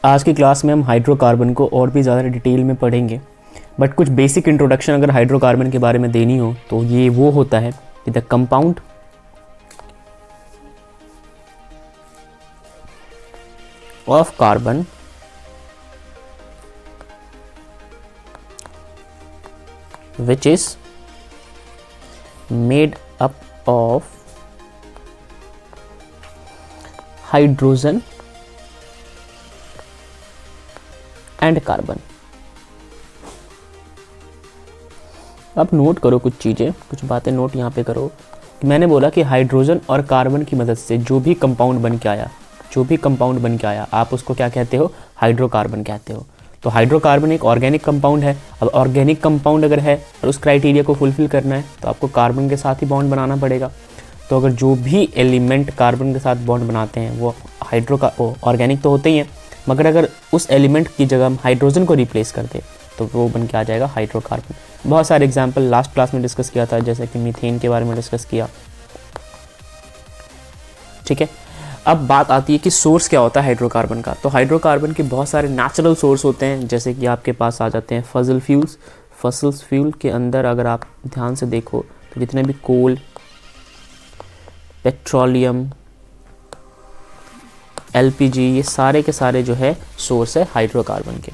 आज की क्लास में हम हाइड्रोकार्बन को और भी ज़्यादा डिटेल में पढ़ेंगे, बट कुछ बेसिक इंट्रोडक्शन अगर हाइड्रोकार्बन के बारे में देनी हो तो ये वो होता है कि the compound of carbon which is made up of hydrogen and carbon। अब नोट करो कुछ चीज़ें, कुछ बातें नोट यहाँ पे करो कि मैंने बोला कि हाइड्रोजन और कार्बन की मदद से जो भी कंपाउंड बन के आया आप उसको क्या कहते हो? हाइड्रोकार्बन कहते हो। तो हाइड्रोकार्बन एक ऑर्गेनिक कंपाउंड है। अब ऑर्गेनिक कंपाउंड अगर है और उस क्राइटेरिया को फुलफिल करना है तो आपको कार्बन के साथ ही बॉन्ड बनाना पड़ेगा। तो अगर जो भी एलिमेंट कार्बन के साथ बॉन्ड बनाते हैं वो ऑर्गेनिक तो होते ही हैं, मगर अगर उस एलिमेंट की जगह हम हाइड्रोजन को रिप्लेस कर दें तो वो बन के आ जाएगा हाइड्रोकार्बन। बहुत सारे एग्जाम्पल लास्ट क्लास में डिस्कस किया था, जैसे कि मीथेन के बारे में डिस्कस किया। ठीक है, अब बात आती है कि सोर्स क्या होता है हाइड्रोकार्बन का। तो हाइड्रोकार्बन के बहुत सारे नेचुरल सोर्स होते हैं, जैसे कि आपके पास आ जाते हैं फसल फ्यूल्स। फसल फ्यूल के अंदर अगर आप ध्यान से देखो तो जितने भी कोल, पेट्रोलियम, एलपीजी, ये सारे के सारे जो है सोर्स है हाइड्रोकार्बन के।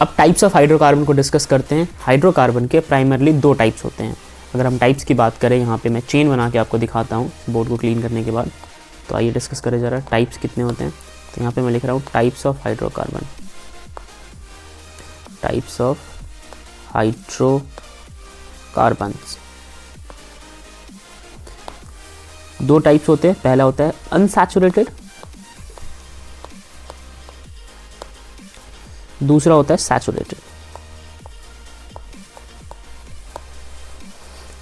अब टाइप्स ऑफ हाइड्रोकार्बन को डिस्कस करते हैं। हाइड्रोकार्बन के प्राइमरली दो टाइप्स होते हैं। अगर हम टाइप्स की बात करें, यहाँ पे मैं चेन बना के आपको दिखाता हूँ बोर्ड को क्लीन करने के बाद। तो आइए डिस्कस करें ज़रा टाइप्स कितने होते हैं। तो यहाँ पे मैं लिख रहा हूँ types of hydrocarbon. Types of hydrocarbons, दो टाइप्स होते हैं। पहला होता है अनसैचुरेटेड, दूसरा होता है सैचुरेटेड।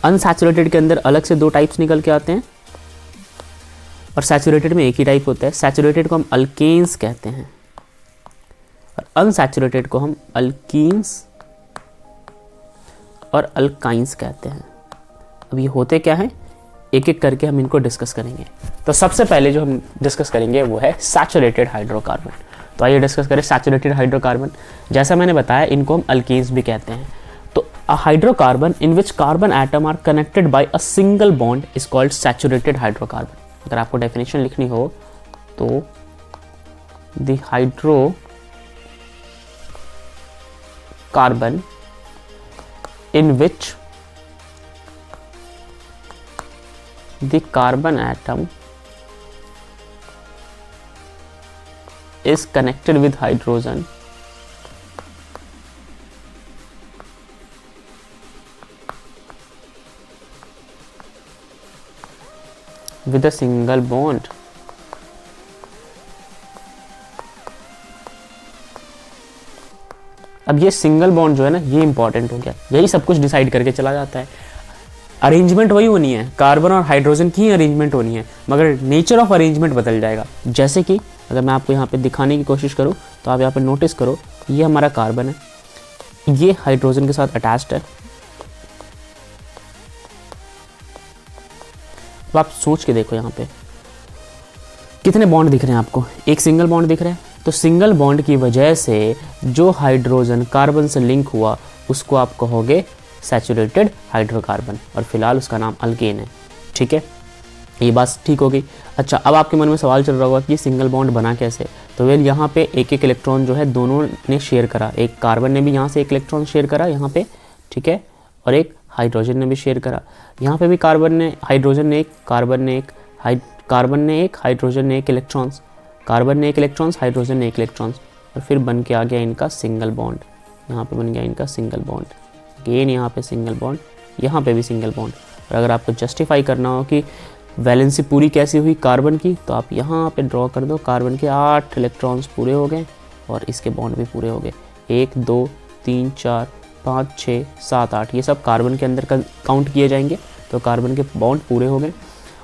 अनसैचुरेटेड के अंदर अलग से दो टाइप्स निकल के आते हैं और सैचुरेटेड में एक ही टाइप होता है। सैचुरेटेड को हम अल्केन्स कहते हैं और अनसैचुरेटेड को हम अल्कीन्स और अल्काइंस कहते हैं। अब ये होते क्या हैं, एक एक करके हम इनको डिस्कस करेंगे। तो सबसे पहले जो हम डिस्कस करेंगे वो है सैचुरेटेड हाइड्रोकार्बन। तो आइए डिस्कस करें सैचुरेटेड हाइड्रोकार्बन। जैसा मैंने बताया, इनको हम अल्केन्स भी कहते हैं। तो a hydrocarbon in which carbon atom are connected by a single bond is called saturated hydrocarbon. अगर आपको डेफिनेशन लिखनी हो तो the hydrocarbon in which the carbon atom is connected with hydrogen with a single bond। अब ये single bond जो है ना, ये इंपॉर्टेंट हो गया। यही सब कुछ डिसाइड करके चला जाता है। अरेंजमेंट वही होनी है, कार्बन और हाइड्रोजन की अरेंजमेंट होनी है, मगर नेचर ऑफ अरेंजमेंट बदल जाएगा। जैसे कि अगर मैं आपको यहाँ पे दिखाने की कोशिश करूँ तो आप यहाँ पे नोटिस करो, ये हमारा कार्बन है, ये हाइड्रोजन के साथ अटैच्ड है। अब आप सोच के देखो, यहाँ पे कितने बॉन्ड दिख रहे हैं आपको? एक सिंगल बॉन्ड दिख रहा है। तो सिंगल बॉन्ड की वजह से जो हाइड्रोजन कार्बन से लिंक हुआ उसको आप कहोगे सैचुरेटेड हाइड्रोकार्बन, और फिलहाल उसका नाम अल्केन है। ठीक है, ये बात ठीक हो गई। अच्छा, अब आपके मन में सवाल चल रहा होगा कि सिंगल बॉन्ड बना कैसे। तो वेल, यहाँ पे एक एक इलेक्ट्रॉन जो है दोनों ने शेयर करा। एक कार्बन ने भी यहाँ से एक इलेक्ट्रॉन शेयर करा यहाँ पे, ठीक है, और एक हाइड्रोजन ने भी शेयर करा। यहाँ पे भी हाइड्रोजन ने एक, हाइड्रोजन ने एक इलेक्ट्रॉन्स, कार्बन ने एक इलेक्ट्रॉन्स, हाइड्रोजन ने एक इलेक्ट्रॉन्स, और फिर बन के आ गया इनका सिंगल बॉन्ड। यहाँ पे बन गया इनका सिंगल बॉन्ड, अगेन यहाँ पे सिंगल बॉन्ड, यहाँ पे भी सिंगल बॉन्ड। और अगर आपको जस्टिफाई करना हो कि वैलेंसी पूरी कैसी हुई कार्बन की, तो आप यहाँ पे ड्रॉ कर दो। कार्बन के 8 इलेक्ट्रॉन्स पूरे हो गए और इसके बॉन्ड भी पूरे हो गए। 1 2 3 4 5 6 7 8, ये सब कार्बन के अंदर काउंट किए जाएंगे। तो कार्बन के बॉन्ड पूरे हो गए।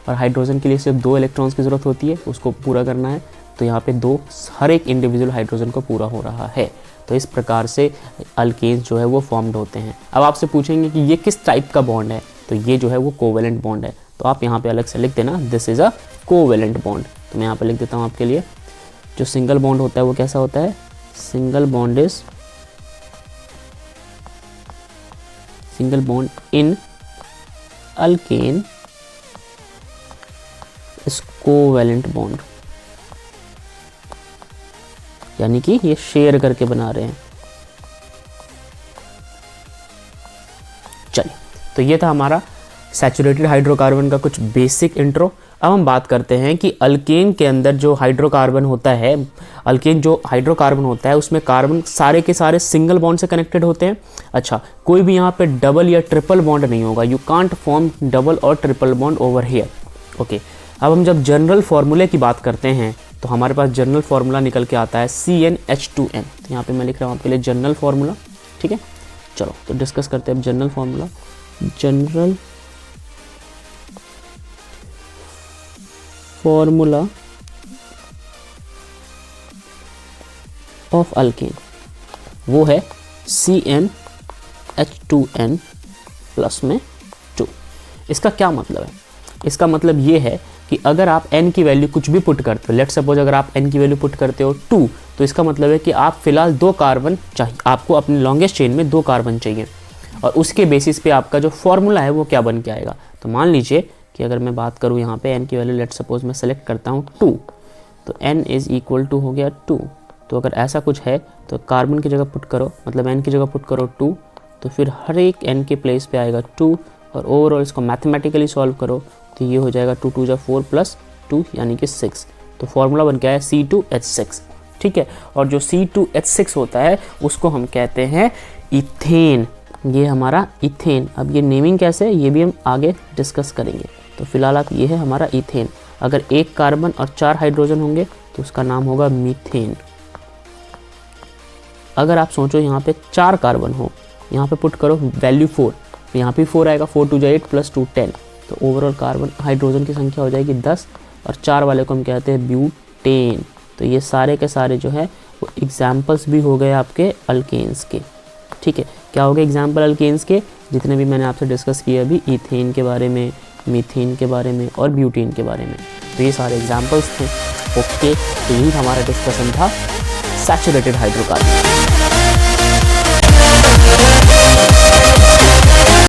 और हाइड्रोजन के लिए सिर्फ 2 इलेक्ट्रॉन्स की ज़रूरत होती है, उसको पूरा करना है। तो यहाँ पे 2 हर एक इंडिविजुअल हाइड्रोजन को पूरा हो रहा है। तो इस प्रकार से अल्केन्स जो है वो फॉर्म्ड होते हैं। अब आपसे पूछेंगे कि ये किस टाइप का बॉन्ड है, तो ये जो है वो कोवेलेंट बॉन्ड है। तो आप यहाँ पे अलग से लिख देना, this is a covalent bond. तो मैं यहाँ पे लिख देता हूँ आपके लिए जो सिंगल बॉन्ड होता है वो कैसा होता है, single bond in alkane is covalent bond, यानी कि ये शेयर करके बना रहे हैं। चलिए, तो ये था हमारा सैचुरेटेड हाइड्रोकार्बन का कुछ बेसिक इंट्रो। अब हम बात करते हैं कि अल्केन के अंदर जो हाइड्रोकार्बन होता है, अल्केन जो हाइड्रोकार्बन होता है उसमें कार्बन सारे के सारे सिंगल बॉन्ड से कनेक्टेड होते हैं। अच्छा, कोई भी यहाँ पे डबल या ट्रिपल बॉन्ड नहीं होगा, यू कांट फॉर्म डबल और triple bond over here. Okay, अब हम जब जनरल फॉर्मूले की बात करते हैं तो हमारे पास जनरल फार्मूला निकल के आता है CnH2n। तो यहाँ पे मैं लिख रहा हूँ आपके लिए जनरल फार्मूला, ठीक है। चलो तो डिस्कस करते हैं अब general formula. General formula of alkane वो है CnH2n प्लस में 2। इसका क्या मतलब है? इसका मतलब ये है कि अगर आप n की वैल्यू कुछ भी पुट करते हो, लेट सपोज अगर आप n की वैल्यू पुट करते हो 2, तो इसका मतलब है कि आप फिलहाल 2 कार्बन चाहिए, आपको अपने लॉन्गेस्ट चेन में 2 कार्बन चाहिए, और उसके बेसिस पे आपका जो फॉर्मूला है वो क्या बन के आएगा। तो मान लीजिए कि अगर मैं बात करूँ यहाँ पे n की वैल्यू, लेट सपोज मैं सेलेक्ट करता हूँ 2, तो n इज इक्वल टू हो गया 2। तो अगर ऐसा कुछ है तो कार्बन की जगह पुट करो, मतलब n की जगह पुट करो 2, तो फिर हर एक n के प्लेस पे आएगा 2, और ओवरऑल इसको मैथमेटिकली सॉल्व करो तो ये हो जाएगा 2 2 जा 4 प्लस 2 यानी कि 6। तो फॉर्मूला बन गया है C2H6, ठीक है। और जो C2H6 होता है उसको हम कहते हैं इथेन, ये हमारा इथेन। अब ये नेमिंग कैसे है ये भी हम आगे डिस्कस करेंगे। तो फिलहाल आप ये है हमारा इथेन। अगर 1 कार्बन और 4 हाइड्रोजन होंगे तो उसका नाम होगा मीथेन। अगर आप सोचो यहाँ पे 4 कार्बन हो, यहाँ पे पुट करो वैल्यू 4, तो यहाँ पे 4 आएगा, 4 2 जा 8 प्लस 2 10, तो ओवरऑल कार्बन हाइड्रोजन की संख्या हो जाएगी 10, और 4 वाले को हम कहते हैं ब्यूटेन। तो ये सारे के सारे जो है वो एग्जाम्पल्स भी हो गए आपके अल्केन्स के, ठीक है। क्या हो गए एग्जाम्पल अल्केन्स के? जितने भी मैंने आपसे डिस्कस किए अभी, इथेन के बारे में, मीथेन के बारे में और ब्यूटेन के बारे में, तो ये सारे एग्जाम्पल्स थे। ओके, तो यही हमारा डिस्कशन था सैचुरेटेड हाइड्रोकार्बन।